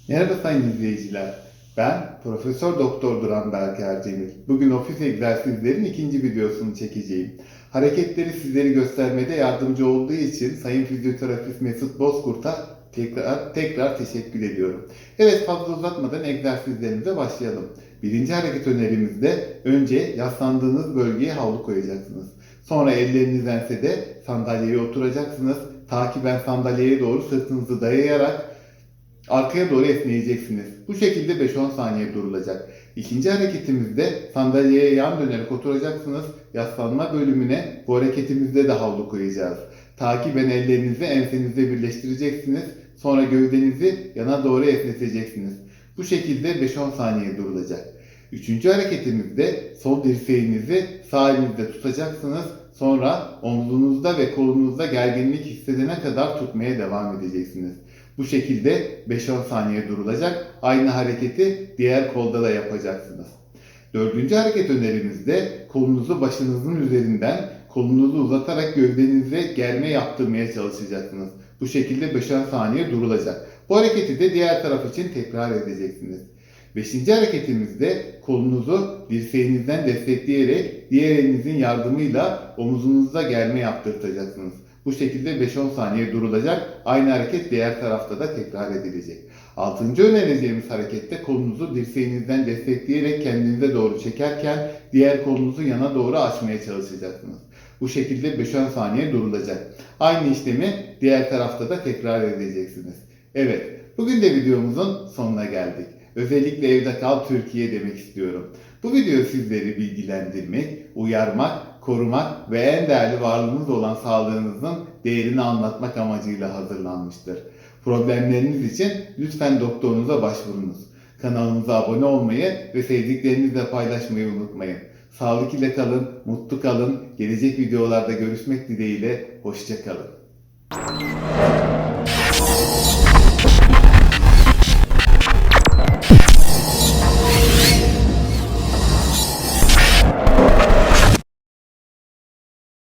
Merhaba sayın izleyiciler. Ben Profesör Doktor Duran Berker Cemil. Bugün ofis egzersizlerin ikinci videosunu çekeceğim. Hareketleri sizleri göstermede yardımcı olduğu için Sayın Fizyoterapist Mesut Bozkurt'a tekrar teşekkür ediyorum. Evet, fazla uzatmadan egzersizlerimize başlayalım. Birinci hareket önerimizde önce yaslandığınız bölgeye havlu koyacaksınız. Sonra elleriniz ensede sandalyeye oturacaksınız. Ta ki ben sandalyeye doğru sırtınızı dayayarak arkaya doğru esneyeceksiniz. Bu şekilde 5-10 saniye durulacak. İkinci hareketimizde sandalyeye yan dönerek oturacaksınız. Yaslanma bölümüne bu hareketimizde de havlu koyacağız. Takiben ellerinizi ensenizde birleştireceksiniz. Sonra gövdenizi yana doğru esneteceksiniz. Bu şekilde 5-10 saniye durulacak. Üçüncü hareketimizde sol dirseğinizi sağ elinizde tutacaksınız. Sonra omzunuzda ve kolunuzda gerginlik hissedene kadar tutmaya devam edeceksiniz. Bu şekilde 5-10 saniye durulacak. Aynı hareketi diğer kolda da yapacaksınız. Dördüncü hareket önerimizde kolunuzu başınızın üzerinden kolunuzu uzatarak gövdenize germe yaptırmaya çalışacaksınız. Bu şekilde 5-10 saniye durulacak. Bu hareketi de diğer taraf için tekrar edeceksiniz. Beşinci hareketimizde kolunuzu dirseğinizden destekleyerek diğer elinizin yardımıyla omuzunuzda germe yaptırtacaksınız. Bu şekilde 5-10 saniye durulacak. Aynı hareket diğer tarafta da tekrar edilecek. Altıncı önereceğimiz harekette kolunuzu dirseğinizden destekleyerek kendinize doğru çekerken diğer kolunuzu yana doğru açmaya çalışacaksınız. Bu şekilde 5-10 saniye durulacak. Aynı işlemi diğer tarafta da tekrar edeceksiniz. Evet, bugün de videomuzun sonuna geldik. Özellikle evde kal Türkiye demek istiyorum. Bu video sizleri bilgilendirmek, uyarmak, korumak ve en değerli varlığınız olan sağlığınızın değerini anlatmak amacıyla hazırlanmıştır. Problemleriniz için lütfen doktorunuza başvurunuz. Kanalımıza abone olmayı ve sevdiklerinizle paylaşmayı unutmayın. Sağlık ile kalın, mutlu kalın. Gelecek videolarda görüşmek dileğiyle, hoşça kalın.